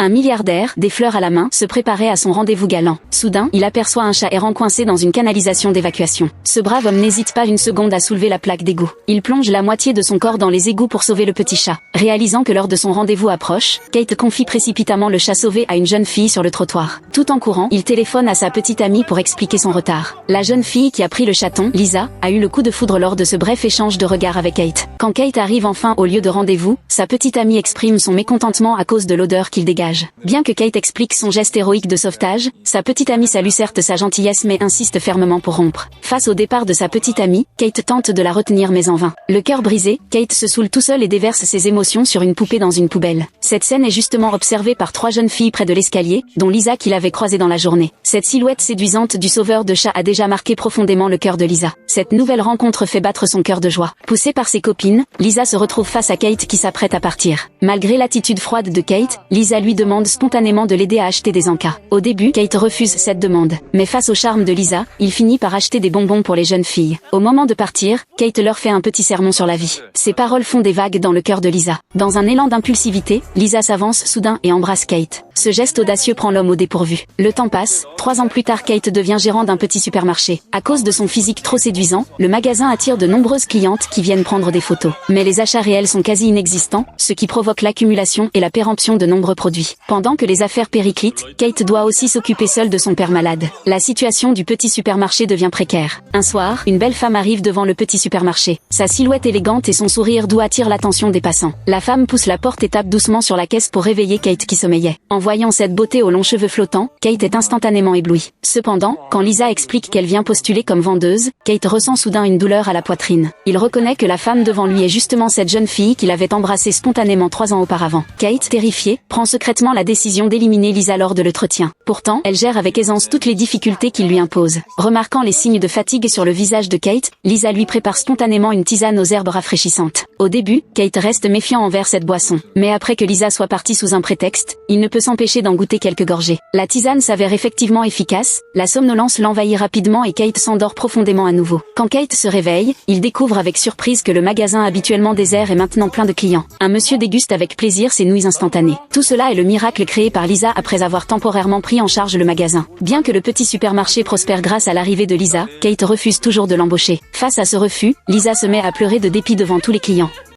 Un milliardaire, des fleurs à la main, se préparait à son rendez-vous galant. Soudain, il aperçoit un chat errant coincé dans une canalisation d'évacuation. Ce brave homme n'hésite pas une seconde à soulever la plaque d'égout. Il plonge la moitié de son corps dans les égouts pour sauver le petit chat. Réalisant que l'heure de son rendez-vous approche, Kate confie précipitamment le chat sauvé à une jeune fille sur le trottoir. Tout en courant, il téléphone à sa petite amie pour expliquer son retard. La jeune fille qui a pris le chaton, Lisa, a eu le coup de foudre lors de ce bref échange de regards avec Kate. Quand Kate arrive enfin au lieu de rendez-vous, sa petite amie exprime son mécontentement à cause de l'odeur qu'il dégage. Bien que Kate explique son geste héroïque de sauvetage, sa petite amie salue certes sa gentillesse mais insiste fermement pour rompre. Face au départ de sa petite amie, Kate tente de la retenir mais en vain. Le cœur brisé, Kate se saoule tout seul et déverse ses émotions sur une poupée dans une poubelle. Cette scène est justement observée par 3 jeunes filles près de l'escalier, dont Lisa qu'il avait croisée dans la journée. Cette silhouette séduisante du sauveur de chat a déjà marqué profondément le cœur de Lisa. Cette nouvelle rencontre fait battre son cœur de joie. Poussée par ses copines, Lisa se retrouve face à Kate qui s'apprête à partir. Malgré l'attitude froide de Kate, Lisa lui demande spontanément de l'aider à acheter des encas. Au début, Kate refuse cette demande, mais face au charme de Lisa, il finit par acheter des bonbons pour les jeunes filles. Au moment de partir, Kate leur fait un petit sermon sur la vie. Ces paroles font des vagues dans le cœur de Lisa. Dans un élan d'impulsivité, Lisa s'avance soudain et embrasse Kate. Ce geste audacieux prend l'homme au dépourvu. Le temps passe, 3 ans plus tard Kate devient gérant d'un petit supermarché. À cause de son physique trop séduisant, le magasin attire de nombreuses clientes qui viennent prendre des photos. Mais les achats réels sont quasi inexistants, ce qui provoque l'accumulation et la péremption de nombreux produits. Pendant que les affaires périclitent, Kate doit aussi s'occuper seule de son père malade. La situation du petit supermarché devient précaire. Un soir, une belle femme arrive devant le petit supermarché. Sa silhouette élégante et son sourire doux attirent l'attention des passants. La femme pousse la porte et tape doucement sur la caisse pour réveiller Kate qui sommeillait. En voyant cette beauté aux longs cheveux flottants, Kate est instantanément éblouie. Cependant, quand Lisa explique qu'elle vient postuler comme vendeuse, Kate ressent soudain une douleur à la poitrine. Il reconnaît que la femme devant lui est justement cette jeune fille qu'il avait embrassée spontanément 3 ans auparavant. Kate, terrifiée, prend secrètement la décision d'éliminer Lisa lors de l'entretien. Pourtant, elle gère avec aisance toutes les difficultés qu'il lui impose. Remarquant les signes de fatigue sur le visage de Kate, Lisa lui prépare spontanément une tisane aux herbes rafraîchissantes. Au début, Kate reste méfiant envers cette boisson. Mais après que Lisa soit partie sous un prétexte, il ne peut s'empêcher d'en goûter quelques gorgées. La tisane s'avère effectivement efficace, la somnolence l'envahit rapidement et Kate s'endort profondément à nouveau. Quand Kate se réveille, il découvre avec surprise que le magasin habituellement désert est maintenant plein de clients. Un monsieur déguste avec plaisir ses nouilles instantanées. Tout cela est le miracle créé par Lisa après avoir temporairement pris en charge le magasin. Bien que le petit supermarché prospère grâce à l'arrivée de Lisa, Kate refuse toujours de l'embaucher. Face à ce refus, Lisa se met à pleurer de dépit devant tous les clients.